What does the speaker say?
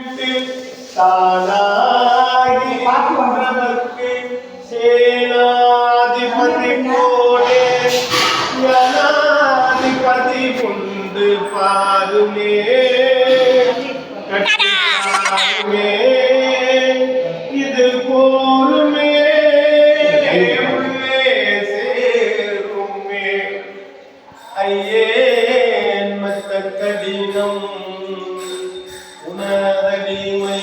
விட்டு தானாகி நமக்கு சேனாதிபதி போலே ஜனாதிபதி உண்டு பாருமே கட்டுமே இது போருமே உள்ளே சேருமே ஐயேன் மத்த கடினம் உனதடிமை